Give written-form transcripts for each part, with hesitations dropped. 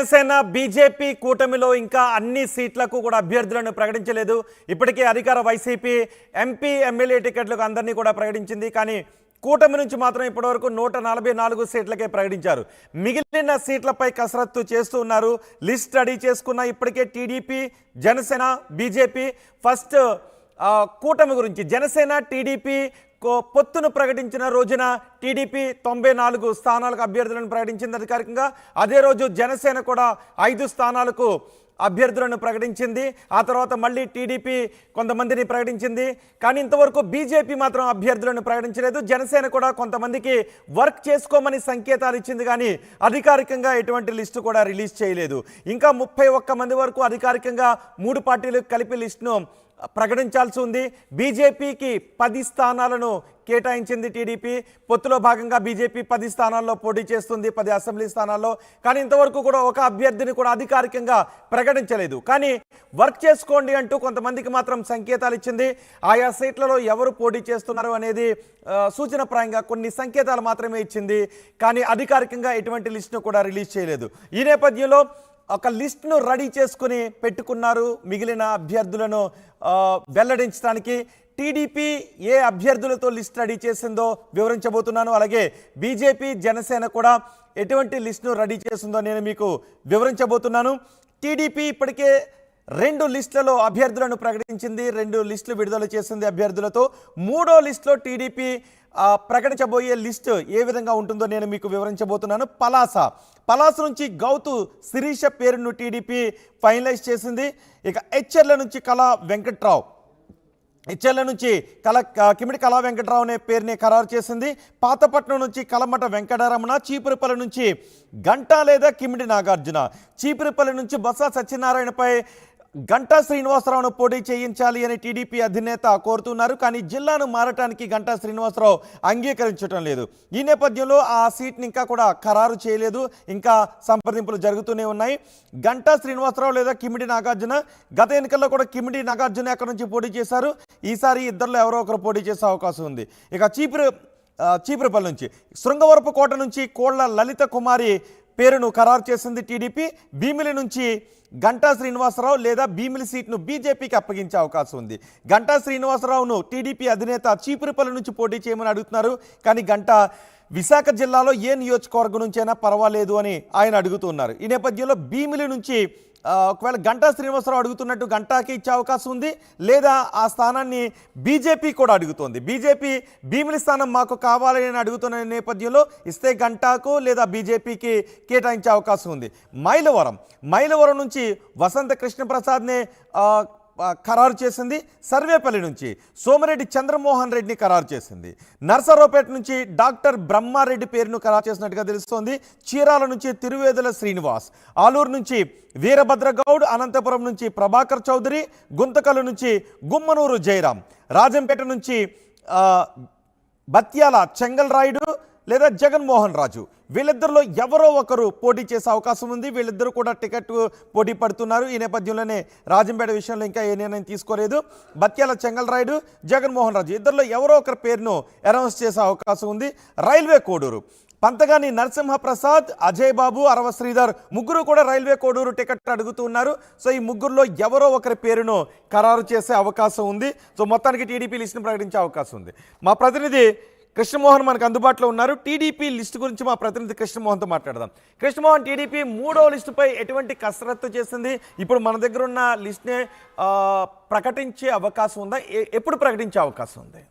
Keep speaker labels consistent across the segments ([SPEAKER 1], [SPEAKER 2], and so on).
[SPEAKER 1] Janasena BJP కూటమిలో ఇంకా అన్ని సీట్లకు కూడా అభ్యర్థులను ప్రకటించలేదు. ఇప్పటికే అధికార వైసీపీ ఎంపీ ఎమ్మెల్యే టికెట్లకు అందరినీ కూడా ప్రకటించింది. కానీ కూటమి నుంచి మాత్రం ఇప్పటివరకు 144 సీట్లకే ప్రకటించారు. మిగిలిన సీట్లపై కసరత్తు చేస్తూ ఉన్నారు. లిస్ట్ రెడీ చేసుకున్న ఇప్పటికే టీడీపీ, జనసేన, బీజేపీ. ఫస్ట్ కూటమి గురించి జనసేన టీడీపీ పొత్తును ప్రకటించిన రోజున టీడీపీ 94 స్థానాలకు అభ్యర్థులను ప్రకటించింది అధికారికంగా. అదే రోజు జనసేన కూడా 5 స్థానాలకు అభ్యర్థులను ప్రకటించింది. ఆ తర్వాత మళ్ళీ టీడీపీ కొంతమందిని ప్రకటించింది. కానీ ఇంతవరకు బీజేపీ మాత్రం అభ్యర్థులను ప్రకటించలేదు. జనసేన కూడా కొంతమందికి వర్క్ చేసుకోమని సంకేతాలు ఇచ్చింది, కానీ అధికారికంగా ఎటువంటి లిస్టు కూడా రిలీజ్ చేయలేదు. ఇంకా 31 మంది వరకు అధికారికంగా 3 పార్టీలకు కలిపి లిస్టును ప్రకటించాల్సి ఉంది. బీజేపీకి 10 స్థానాలను కేటాయించింది టీడీపీ. పొత్తులో భాగంగా బీజేపీ 10 స్థానాల్లో పోటీ చేస్తుంది, 10 అసెంబ్లీ స్థానాల్లో. కానీ ఇంతవరకు కూడా ఒక అభ్యర్థిని కూడా అధికారికంగా ప్రకటించలేదు. కానీ వర్క్ చేసుకోండి అంటూ కొంతమందికి మాత్రం సంకేతాలు ఇచ్చింది. ఆయా సీట్లలో ఎవరు పోటీ చేస్తున్నారు అనేది సూచనప్రాయంగా కొన్ని సంకేతాలు మాత్రమే ఇచ్చింది. కానీ అధికారికంగా ఎటువంటి లిస్టును కూడా రిలీజ్ చేయలేదు. ఈ నేపథ్యంలో ఒక లిస్ట్ను రెడీ చేసుకుని పెట్టుకున్నారు. మిగిలిన అభ్యర్థులను వెల్లడించడానికి టీడీపీ ఏ అభ్యర్థులతో లిస్ట్ రెడీ చేసిందో వివరించబోతున్నాను. అలాగే బీజేపీ, జనసేన కూడా ఎటువంటి లిస్ట్ను రెడీ చేసిందో నేను మీకు వివరించబోతున్నాను. టీడీపీ ఇప్పటికే 2 లిస్టులలో అభ్యర్థులను ప్రకటించింది, 2 లిస్టులు విడుదల చేసింది అభ్యర్థులతో. 3వ లిస్టులో టీడీపీ ప్రకటించబోయే లిస్టు ఏ విధంగా ఉంటుందో నేను మీకు వివరించబోతున్నాను. పలాస నుంచి గౌతు శిరీష పేరును టీడీపీ ఫైనలైజ్ చేసింది. ఇక హెచ్ఎర్ల నుంచి కళా వెంకట్రావు, హెచ్ఎర్ల నుంచి కిమిడి కళా వెంకట్రావు అనే పేరుని ఖరారు చేసింది. పాతపట్నం నుంచి కలమట వెంకటరమణ, చీపురుపల్లి నుంచి గంటా లేదా కిమిడి నాగార్జున, చీపురుపల్లి నుంచి బొత్స సత్యనారాయణపై గంటా శ్రీనివాసరావును పోటీ చేయించాలి అని టీడీపీ అధినేత కోరుతున్నారు. కానీ జిల్లాను మారటానికి గంటా శ్రీనివాసరావు అంగీకరించడం లేదు. ఈ నేపథ్యంలో ఆ సీట్ని ఇంకా కూడా ఖరారు చేయలేదు. ఇంకా సంప్రదింపులు జరుగుతూనే ఉన్నాయి. గంటా శ్రీనివాసరావు లేదా కిమిడి నాగార్జున. గత ఎన్నికల్లో కూడా కిమిడి నాగార్జున అక్కడి నుంచి పోటీ చేశారు. ఈసారి ఇద్దరిలో ఎవరో ఒకరు పోటీ చేసే అవకాశం ఉంది. ఇక చీపురుపల్లి నుంచి శృంగవరపు కోట నుంచి కోళ్ల లలిత కుమారి పేరును ఖరారు చేసింది టీడీపీ. భీమిలి నుంచి గంటా శ్రీనివాసరావు లేదా భీమిలి సీట్ను బీజేపీకి అప్పగించే అవకాశం ఉంది. గంటా శ్రీనివాసరావును టీడీపీ అధినేత చీపురుపల్లి నుంచి పోటీ చేయమని అడుగుతున్నారు. కానీ గంటా విశాఖ జిల్లాలో ఏ నియోజకవర్గం నుంచైనా పర్వాలేదు అని ఆయన అడుగుతున్నారు. ఈ నేపథ్యంలో భీమిలి నుంచి ఒకవేళ గంటా శ్రీనివాసరావు అడుగుతున్నట్టు గంటాకి ఇచ్చే అవకాశం ఉంది, లేదా ఆ స్థానాన్ని బీజేపీ కూడా అడుగుతోంది. బీజేపీ భీమిలి స్థానం మాకు కావాలని అడుగుతున్న నేపథ్యంలో ఇస్తే గంటాకు లేదా బీజేపీకి కేటాయించే అవకాశం ఉంది. మైలవరం నుంచి వసంత కృష్ణప్రసాద్ని ఖరారు చేసింది. సర్వేపల్లి నుంచి సోమిరెడ్డి చంద్రమోహన్ రెడ్డిని ఖరారు చేసింది. నర్సరావుపేట నుంచి డాక్టర్ బ్రహ్మారెడ్డి పేరును ఖరారు చేసినట్టుగా తెలుస్తోంది. చీరాల నుంచి తిరువేదుల శ్రీనివాస్, ఆలూరు నుంచి వీరభద్రగౌడ్, అనంతపురం నుంచి ప్రభాకర్ చౌదరి, గుంతకల్లు నుంచి గుమ్మనూరు జయరాం, రాజంపేట నుంచి బత్యాల చెంగల్ రాయుడు లేదా జగన్మోహన్ రాజు. వీళ్ళిద్దరిలో ఎవరో ఒకరు పోటీ చేసే అవకాశం ఉంది. వీళ్ళిద్దరూ కూడా టికెట్ పోటీ పడుతున్నారు. ఈ నేపథ్యంలోనే రాజంపేట విషయంలో ఇంకా ఏ నిర్ణయం తీసుకోలేదు. బత్యాల చెంగల్ రాయుడు, జగన్మోహన్ రాజు ఇద్దరిలో ఎవరో ఒకరి పేరును అనౌన్స్ చేసే అవకాశం ఉంది. రైల్వే కోడూరు పంతగాని నరసింహప్రసాద్, అజయ్ బాబు, అరవ శ్రీధర్ ముగ్గురు కూడా రైల్వే కోడూరు టికెట్ అడుగుతున్నారు. సో ఈ ముగ్గురులో ఎవరో ఒకరి పేరును ఖరారు చేసే అవకాశం ఉంది. సో మొత్తానికి టీడీపీ లిస్టును ప్రకటించే అవకాశం ఉంది. మా ప్రతినిధి కృష్ణమోహన్ మనకు అందుబాటులో ఉన్నారు. టీడీపీ లిస్టు గురించి మా ప్రతినిధి కృష్ణమోహన్తో మాట్లాడదాం. కృష్ణమోహన్, టీడీపీ 3వ లిస్టుపై ఎటువంటి కసరత్తు చేసింది? ఇప్పుడు మన దగ్గర ఉన్న లిస్ట్నే ప్రకటించే అవకాశం ఉందా? ఎప్పుడు ప్రకటించే అవకాశం ఉంది?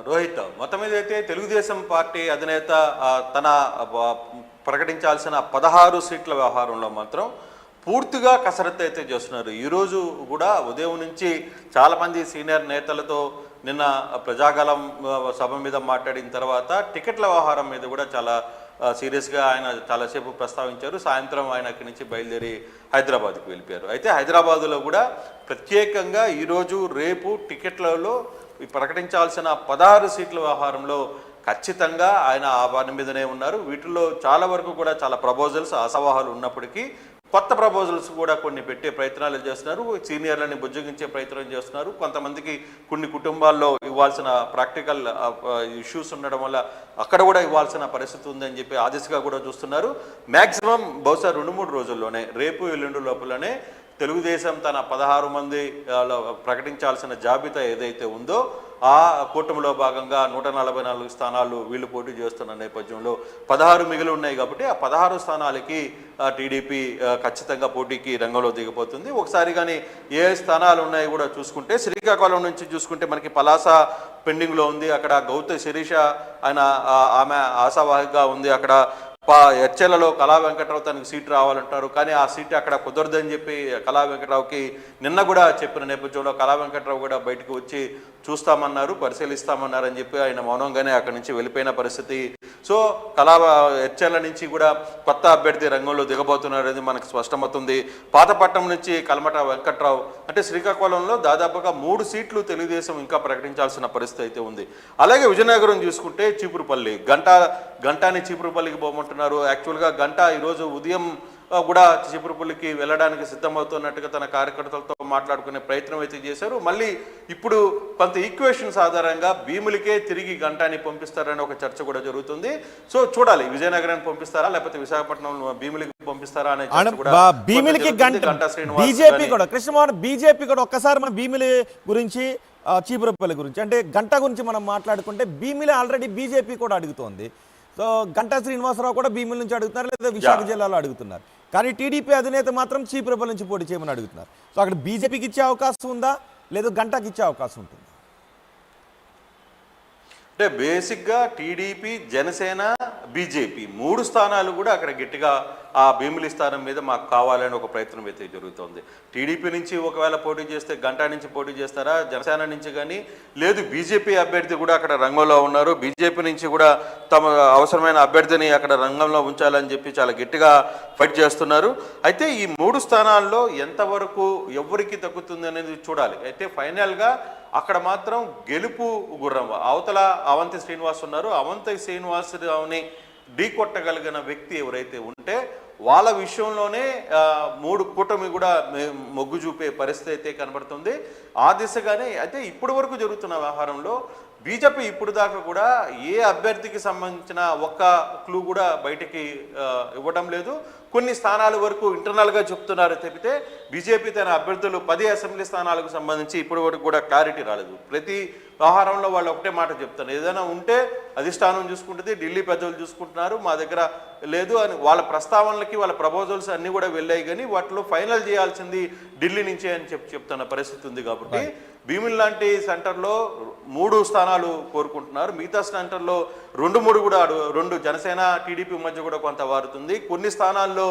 [SPEAKER 2] రోహిత్, మొత్తం మీద అయితే తెలుగుదేశం పార్టీ అధినేత తన ప్రకటించాల్సిన 16 సీట్ల వ్యవహారంలో మాత్రం పూర్తిగా కసరత్తు అయితే చేస్తున్నారు. ఈరోజు కూడా ఉదయం నుంచి చాలామంది సీనియర్ నేతలతో నిన్న ప్రజాగలం సభ మీద మాట్లాడిన తర్వాత టికెట్ల వ్యవహారం మీద కూడా చాలా సీరియస్గా ఆయన చాలాసేపు ప్రస్తావించారు. సాయంత్రం ఆయన అక్కడి నుంచి బయలుదేరి హైదరాబాద్కి వెళ్ళిపోయారు. అయితే హైదరాబాదులో కూడా ప్రత్యేకంగా ఈరోజు రేపు టికెట్లలో ప్రకటించాల్సిన 16 సీట్ల వ్యవహారంలో ఖచ్చితంగా ఆయన ఆ పని మీదనే ఉన్నారు. వీటిల్లో చాలా వరకు కూడా చాలా ప్రపోజల్స్ అసవాహాలు ఉన్నప్పటికీ కొత్త ప్రపోజల్స్ కూడా కొన్ని పెట్టే ప్రయత్నాలు చేస్తున్నారు. సీనియర్లని బుజ్జగించే ప్రయత్నం చేస్తున్నారు. కొంతమందికి కొన్ని కుటుంబాల్లో ఇవ్వాల్సిన ప్రాక్టికల్ ఇష్యూస్ ఉండడం వల్ల అక్కడ కూడా ఇవ్వాల్సిన పరిస్థితి ఉందని చెప్పి ఆ దిశగా కూడా చూస్తున్నారు. మ్యాక్సిమం బహుశా 2-3 రోజుల్లోనే, రేపు ఎల్లుండి లోపలనే తెలుగుదేశం తన 16 మంది ప్రకటించాల్సిన జాబితా ఏదైతే ఉందో ఆ కూటమిలో భాగంగా 144 స్థానాలు వీళ్ళు పోటీ చేస్తున్న నేపథ్యంలో 16 మిగిలి ఉన్నాయి కాబట్టి ఆ 16 స్థానాలకి టీడీపీ ఖచ్చితంగా పోటీకి రంగంలో దిగిపోతుంది. ఒకసారి కానీ ఏ స్థానాలు ఉన్నాయి కూడా చూసుకుంటే శ్రీకాకుళం నుంచి చూసుకుంటే మనకి పలాస పెండింగ్లో ఉంది. అక్కడ గౌత శిరీష ఆమె ఆశావాహిగా ఉంది. అక్కడ ఎచ్చెలలో కళా వెంకట్రావు తనకి సీటు రావాలంటారు, కానీ ఆ సీటు అక్కడ కుదరదని చెప్పి కళా వెంకట్రావుకి నిన్న కూడా చెప్పిన నేపథ్యంలో కళా వెంకట్రావు కూడా బయటకు వచ్చి చూస్తామన్నారు, పరిశీలిస్తామన్నారు అని చెప్పి ఆయన మౌనంగానే అక్కడి నుంచి వెళ్ళిపోయిన పరిస్థితి. సో ఎచ్చెల నుంచి కూడా కొత్త అభ్యర్థి రంగంలో దిగబోతున్నారని మనకు స్పష్టమవుతుంది. పాతపట్నం నుంచి కల్మట వెంకట్రావు, అంటే శ్రీకాకుళంలో దాదాపుగా 3 సీట్లు తెలుగుదేశం ఇంకా ప్రకటించాల్సిన పరిస్థితి అయితే ఉంది. అలాగే విజయనగరం చూసుకుంటే చీపురుపల్లి గంటాని చీపురుపల్లికి పోమంటున్నారు. యాక్చువల్గా గంట ఈరోజు ఉదయం కూడా చీపురుపల్లికి వెళ్ళడానికి సిద్ధమవుతున్నట్టుగా తన కార్యకర్తలతో మాట్లాడుకునే ప్రయత్నం అయితే చేశారు. మళ్ళీ ఇప్పుడు కొంత ఈక్వేషన్స్ ఆధారంగా భీములకే తిరిగి గంటాని పంపిస్తారని ఒక చర్చ కూడా జరుగుతుంది. సో చూడాలి, విజయనగరాన్ని పంపిస్తారా లేకపోతే విశాఖపట్నం భీములకి పంపిస్తారా అనే
[SPEAKER 1] భీములకి బీజేపీ కూడా కృష్ణమోహన్ బీజేపీ కూడా ఒక్కసారి మన భీములి గురించి చీపురుపల్లి గురించి అంటే గంట గురించి మనం మాట్లాడుకుంటే భీమిలి ఆల్రెడీ బీజేపీ కూడా అడుగుతోంది. సో గంటా శ్రీనివాసరావు కూడా భీముల నుంచి అడుగుతున్నారు, లేదా విశాఖ జిల్లాలో అడుగుతున్నారు. కానీ టీడీపీ అధినేత మాత్రం చీపురుపల్లి నుంచి పోటీ చేయమని అడుగుతున్నారు. సో అక్కడ బీజేపీకి ఇచ్చే అవకాశం ఉందా, లేదా గంటాకి ఇచ్చే అవకాశం ఉంటుందా?
[SPEAKER 2] అంటే బేసిక్గా టీడీపీ, జనసేన, బీజేపీ 3 స్థానాలు కూడా అక్కడ గట్టిగా ఆ భీమిలి స్థానం మీద మాకు కావాలని ఒక ప్రయత్నం అయితే జరుగుతుంది. టీడీపీ నుంచి ఒకవేళ పోటీ చేస్తే గంటా నుంచి పోటీ చేస్తారా, జనసేన నుంచి కానీ లేదు బీజేపీ అభ్యర్థి కూడా అక్కడ రంగంలో ఉన్నారు. బీజేపీ నుంచి కూడా తమ అవసరమైన అభ్యర్థిని అక్కడ రంగంలో ఉంచాలని చెప్పి చాలా గట్టిగా ఫైట్ చేస్తున్నారు. అయితే ఈ 3 స్థానాల్లో ఎంతవరకు ఎవరికి తగ్గుతుంది అనేది చూడాలి. అయితే ఫైనల్గా అక్కడ మాత్రం గెలుపు గుర్రం అవతల అవంతి శ్రీనివాస్ ఉన్నారు. అవంతి శ్రీనివాసరావుని ఢీ కొట్టగలిగిన వ్యక్తి ఎవరైతే ఉంటే వాళ్ళ విషయంలోనే 3 కూటమి కూడా మొగ్గు చూపే పరిస్థితి అయితే కనబడుతుంది. ఆ దిశగానే అయితే ఇప్పటి వరకు జరుగుతున్న వ్యవహారంలో బీజేపీ ఇప్పుడు దాకా కూడా ఏ అభ్యర్థికి సంబంధించిన ఒక్క క్లూ కూడా బయటికి ఇవ్వడం లేదు. కొన్ని స్థానాల వరకు ఇంటర్నల్గా చెప్తున్నారు తప్పితే బీజేపీ తన అభ్యర్థులు 10 అసెంబ్లీ స్థానాలకు సంబంధించి ఇప్పటి వరకు కూడా క్లారిటీ రాలేదు. ప్రతి వ్యవహారంలో వాళ్ళు ఒకటే మాట చెప్తారు, ఏదైనా ఉంటే అధిష్టానం చూసుకుంటుంది, ఢిల్లీ పెద్దలు చూసుకుంటున్నారు, మా దగ్గర లేదు అని వాళ్ళ ప్రస్తావనలకి వాళ్ళ ప్రపోజల్స్ అన్నీ కూడా వెళ్ళాయి. కానీ వాటిలో ఫైనల్ చేయాల్సింది ఢిల్లీ నుంచే అని చెప్తున్న పరిస్థితి ఉంది. కాబట్టి భీమిల్ లాంటి సెంటర్లో 3 స్థానాలు కోరుకుంటున్నారు. మిగతా సెంటర్లో 2-3 కూడా 2 జనసేన టీడీపీ మధ్య కూడా కొంత వారుతుంది. కొన్ని స్థానాల్లో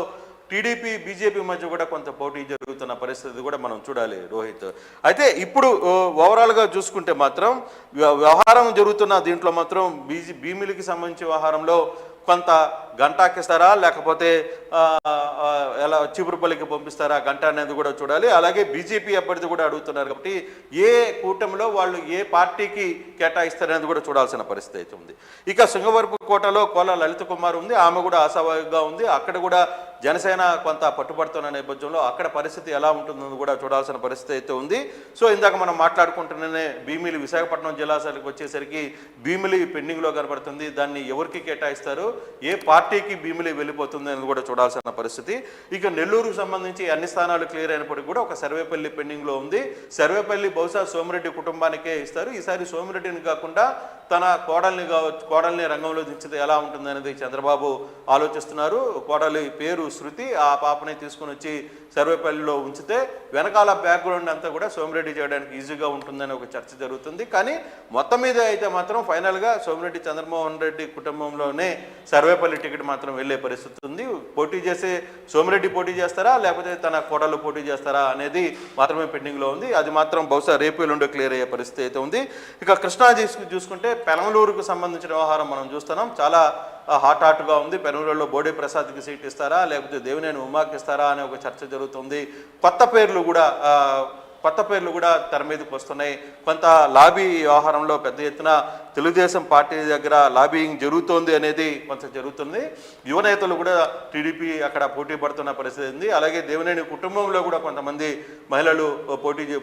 [SPEAKER 2] టీడీపీ బీజేపీ మధ్య కూడా కొంత పోటీ జరుగుతున్న పరిస్థితి కూడా మనం చూడాలి రోహిత్. అయితే ఇప్పుడు ఓవరాల్గా చూసుకుంటే మాత్రం వ్యవహారం జరుగుతున్న దీంట్లో మాత్రం భీమిలికి సంబంధించిన వ్యవహారంలో కొంత గంటాకిస్తారా లేకపోతే ఎలా చీపురుపల్లికి పంపిస్తారా గంట అనేది కూడా చూడాలి. అలాగే బీజేపీ అభ్యర్థి కూడా అడుగుతున్నారు కాబట్టి ఏ కూటమిలో వాళ్ళు ఏ పార్టీకి కేటాయిస్తారనేది కూడా చూడాల్సిన పరిస్థితి అయితే ఉంది. ఇక శృంగవరపు కోటలో కోల లలిత కుమార్ ఉంది, ఆమె కూడా ఆశావాహిగా ఉంది. అక్కడ కూడా జనసేన కొంత పట్టుబడుతున్న నేపథ్యంలో అక్కడ పరిస్థితి ఎలా ఉంటుందని కూడా చూడాల్సిన పరిస్థితి అయితే ఉంది. సో ఇందాక మనం మాట్లాడుకుంటున్ననే భీమిలి విశాఖపట్నం జిల్లాలకు వచ్చేసరికి భీమిలి పెండింగ్లో కనబడుతుంది. దాన్ని ఎవరికి కేటాయిస్తారు, ఏ పార్టీకి భీమిలి వెళ్ళిపోతుంది అని కూడా చూడాల్సిన పరిస్థితి. ఇక నెల్లూరుకు సంబంధించి అన్ని స్థానాలు క్లియర్ అయినప్పటికీ కూడా ఒక సర్వేపల్లి పెండింగ్లో ఉంది. సర్వేపల్లి బహుశా సోమిరెడ్డి కుటుంబానికే ఇస్తారు. ఈసారి సోమిరెడ్డిని కాకుండా తన కోడల్ని రంగంలో దించితే ఎలా ఉంటుంది అనేది చంద్రబాబు ఆలోచిస్తున్నారు. కోడలి పేరు శృతి, ఆ పాపని తీసుకుని వచ్చి సర్వేపల్లిలో ఉంచితే వెనకాల బ్యాక్గ్రౌండ్ అంతా కూడా సోమిరెడ్డి చేయడానికి ఈజీగా ఉంటుందని ఒక చర్చ జరుగుతుంది. కానీ మొత్తం మీద అయితే మాత్రం ఫైనల్గా సోమిరెడ్డి చంద్రమోహన్ రెడ్డి కుటుంబంలోనే సర్వేపల్లి టికెట్ మాత్రం వెళ్ళే పరిస్థితి ఉంది. పోటీ చేసే సోమిరెడ్డి పోటీ చేస్తారా లేకపోతే తన కోడలు పోటీ చేస్తారా అనేది మాత్రమే పెండింగ్లో ఉంది. అది మాత్రం బహుశా రేపు ఎల్లుండి క్లియర్ అయ్యే పరిస్థితి అయితే ఉంది. ఇక కృష్ణా చూసుకుంటే పెనమలూరుకు సంబంధించిన వ్యవహారం మనం చూస్తున్నాం. చాలా హాట్గా ఉంది. పెనమలూరులో బోడే ప్రసాద్కి సీట్ ఇస్తారా లేకపోతే దేవినేని ఉమాకి ఇస్తారా అనే ఒక చర్చ జరుగుతుంది. కొత్త పేర్లు కూడా కొత్త పేర్లు కూడా తెర మీదకి వస్తున్నాయి. కొంత లాబీ వ్యవహారంలో పెద్ద ఎత్తున తెలుగుదేశం పార్టీ దగ్గర లాబీయింగ్ జరుగుతోంది అనేది కొంత జరుగుతుంది. యువ నేతలు కూడా టీడీపీ అక్కడ పోటీ పడుతున్న పరిస్థితి ఉంది. అలాగే దేవినేని కుటుంబంలో కూడా కొంతమంది మహిళలు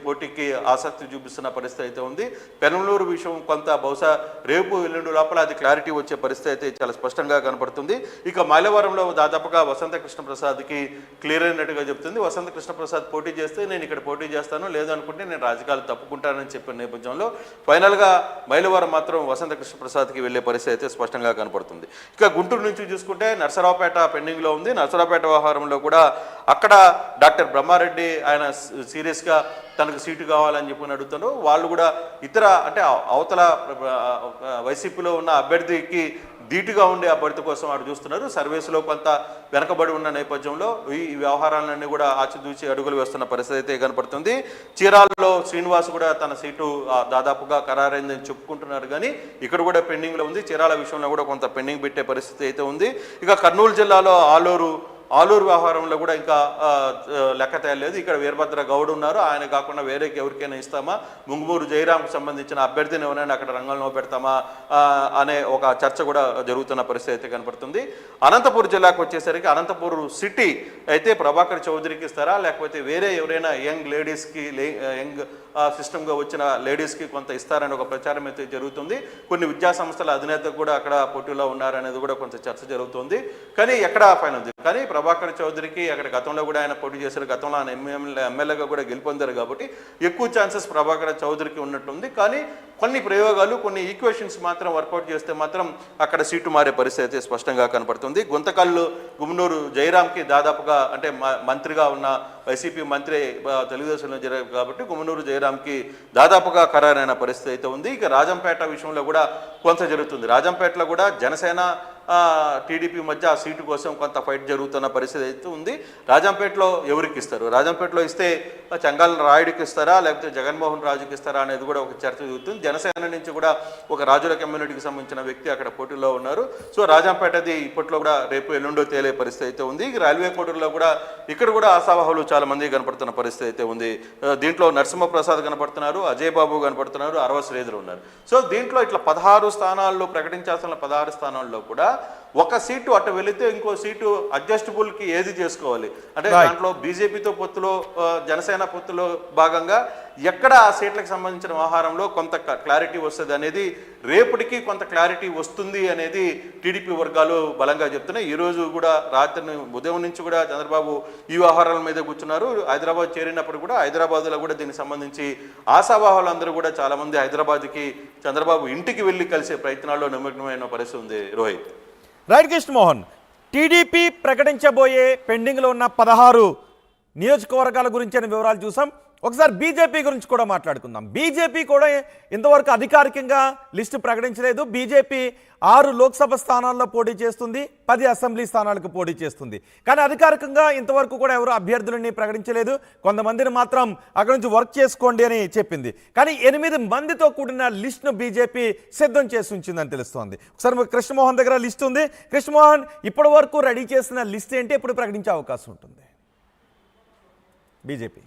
[SPEAKER 2] పోటీకి ఆసక్తి చూపిస్తున్న పరిస్థితి అయితే ఉంది. పెనమలూరు విషయం కొంత బహుశా రేపు ఎల్లుండి లోపల అది క్లారిటీ వచ్చే పరిస్థితి అయితే చాలా స్పష్టంగా కనపడుతుంది. ఇక మైలవరంలో దాదాపుగా వసంత కృష్ణప్రసాద్కి క్లియర్ అయినట్టుగా చెప్తుంది. వసంత కృష్ణప్రసాద్ పోటీ చేస్తే నేను ఇక్కడ పోటీ చేస్తాను, లేదనుకుంటే నేను రాజకీయాలు తప్పుకుంటానని చెప్పిన నేపథ్యంలో ఫైనల్గా మైలవరం మాత్రం వసంత కృష్ణప్రసాద్కి వెళ్లే పరిస్థితి అయితే స్పష్టంగా కనపడుతుంది. ఇక గుంటూరు నుంచి చూసుకుంటే నర్సరావుపేట పెండింగ్లో ఉంది. నర్సరావుపేట వ్యవహారంలో కూడా అక్కడ డాక్టర్ బ్రహ్మారెడ్డి ఆయన సీరియస్గా తనకు సీటు కావాలని చెప్పి అడుగుతున్నారు. వాళ్ళు కూడా ఇతర అంటే అవతల వైసీపీలో ఉన్న అభ్యర్థికి ధీటుగా ఉండే అభ్యర్థి కోసం వాడు చూస్తున్నారు. సర్వీసులో కొంత వెనకబడి ఉన్న నేపథ్యంలో ఈ వ్యవహారాలన్నీ కూడా ఆచితూచి అడుగులు వేస్తున్న పరిస్థితి అయితే కనపడుతుంది. చీరాలలో శ్రీనివాస్ కూడా తన సీటు దాదాపుగా ఖరారైందని చెప్పుకుంటున్నారు, కానీ ఇక్కడ కూడా పెండింగ్లో ఉంది. చీరాల విషయంలో కూడా కొంత పెండింగ్ పెట్టే పరిస్థితి అయితే ఉంది. ఇక కర్నూలు జిల్లాలో ఆలూరు వ్యవహారంలో కూడా ఇంకా లెక్క తేయలేదు. ఇక్కడ వీరభద్ర గౌడ్ ఉన్నారు, ఆయన కాకుండా వేరే ఎవరికైనా ఇస్తామా, ముంగుమూరు జయరాంకు సంబంధించిన అభ్యర్థిని ఎవరైనా అక్కడ రంగంలో పెడతామా అనే ఒక చర్చ కూడా జరుగుతున్న పరిస్థితి అయితే కనపడుతుంది. అనంతపూర్ జిల్లాకు వచ్చేసరికి అనంతపూర్ సిటీ అయితే ప్రభాకర్ చౌదరికి ఇస్తారా, లేకపోతే వేరే ఎవరైనా యంగ్ లేడీస్కి యంగ్ సిస్టమ్గా వచ్చిన లేడీస్కి కొంత ఇస్తారని ఒక ప్రచారం అయితే జరుగుతుంది. కొన్ని విద్యా సంస్థల అధినేత కూడా అక్కడ పోటీలో ఉన్నారనేది కూడా కొంత చర్చ జరుగుతుంది. కానీ ఎక్కడ ఫైనల్ ఉంది. కానీ ప్రభాకర్ చౌదరికి అక్కడ గతంలో కూడా ఆయన పోటీ చేశారు, గతంలో ఆయన ఎమ్మెల్యేగా కూడా గెలుపొందారు కాబట్టి ఎక్కువ ఛాన్సెస్ ప్రభాకర్ చౌదరికి ఉన్నట్టుంది. కానీ కొన్ని ప్రయోగాలు కొన్ని ఈక్వేషన్స్ మాత్రం వర్కౌట్ చేస్తే మాత్రం అక్కడ సీటు మారే పరిస్థితి స్పష్టంగా కనపడుతుంది. గుంతకల్లు గుమ్మనూరు జయరాంకి దాదాపుగా అంటే మంత్రిగా ఉన్న వైసీపీ మంత్రి తెలుగుదేశంలో జరిగారు కాబట్టి గుమ్మనూరు జయరాంకి దాదాపుగా ఖరారైన పరిస్థితి అయితే ఉంది. ఇక రాజంపేట విషయంలో కూడా కొంత జరుగుతుంది. రాజంపేటలో కూడా జనసేన టీడీపీ మధ్య ఆ సీటు కోసం కొంత ఫైట్ జరుగుతున్న పరిస్థితి అయితే ఉంది. రాజంపేటలో ఎవరికి ఇస్తారు, రాజంపేటలో ఇస్తే చంగాల రాయుడికి ఇస్తారా, లేకపోతే జగన్మోహన్ రాజుకి ఇస్తారా అనేది కూడా ఒక చర్చ జరుగుతుంది. జనసేన నుంచి కూడా ఒక రాజుల కమ్యూనిటీకి సంబంధించిన వ్యక్తి అక్కడ పోటీలో ఉన్నారు. సో రాజంపేటది ఇప్పట్లో కూడా రేపు ఎల్లుండో తేలే పరిస్థితి అయితే ఉంది. రైల్వే కోటూరులో కూడా ఇక్కడ కూడా ఆశావాహులు చాలా మంది కనపడుతున్న పరిస్థితి అయితే ఉంది. దీంట్లో నరసింహప్రసాద్ కనపడుతున్నారు, అజయ్ బాబు కనపడుతున్నారు, అరవ శ్రీధర్ ఉన్నారు. సో దీంట్లో ఇట్లా 16 స్థానాల్లో ప్రకటించాల్సిన 16 స్థానాల్లో కూడా ఒక సీటు అటు వెళితే ఇంకో సీటు అడ్జస్టబుల్కి ఏది చేసుకోవాలి అంటే దాంట్లో బీజేపీతో పొత్తులో జనసేన పొత్తులో భాగంగా ఎక్కడ ఆ సీట్లకు సంబంధించిన వ్యవహారంలో కొంత క్లారిటీ వస్తుంది అనేది రేపటికి కొంత క్లారిటీ వస్తుంది అనేది టీడీపీ వర్గాలు బలంగా చెప్తున్నాయి. ఈరోజు కూడా రాత్రి ఉదయం నుంచి కూడా చంద్రబాబు ఈ వ్యవహారాల మీద కూర్చున్నారు. హైదరాబాద్ చేరినప్పుడు కూడా హైదరాబాద్లో కూడా దీనికి సంబంధించి ఆశావాహులందరూ కూడా చాలామంది హైదరాబాద్కి చంద్రబాబు ఇంటికి వెళ్ళి కలిసే ప్రయత్నాల్లో నిమగ్నమైన పరిస్థితి ఉంది. రోహిత్
[SPEAKER 1] రైట్ కృష్ణమోహన్, టీడీపీ ప్రకటించబోయే పెండింగ్లో ఉన్న 16 నియోజకవర్గాల గురించిన వివరాలు చూసాం. ఒకసారి బీజేపీ గురించి కూడా మాట్లాడుకుందాం. బీజేపీ కూడా ఇంతవరకు అధికారికంగా లిస్టు ప్రకటించలేదు. బీజేపీ 6 లోక్సభ స్థానాల్లో పోటీ చేస్తుంది, 10 అసెంబ్లీ స్థానాలకు పోటీ చేస్తుంది. కానీ అధికారికంగా ఇంతవరకు కూడా ఎవరు అభ్యర్థులని ప్రకటించలేదు. కొంతమందిని మాత్రం అక్కడ నుంచి వర్క్ చేసుకోండి అని చెప్పింది. కానీ 8 మందితో కూడిన లిస్టును బీజేపీ సిద్ధం చేసి ఉంచిందని తెలుస్తోంది. ఒకసారి కృష్ణమోహన్ దగ్గర లిస్ట్ ఉంది. కృష్ణమోహన్, ఇప్పటి వరకు రెడీ చేసిన లిస్ట్ ఏంటి, ఎప్పుడు ప్రకటించే అవకాశం ఉంటుంది బీజేపీ?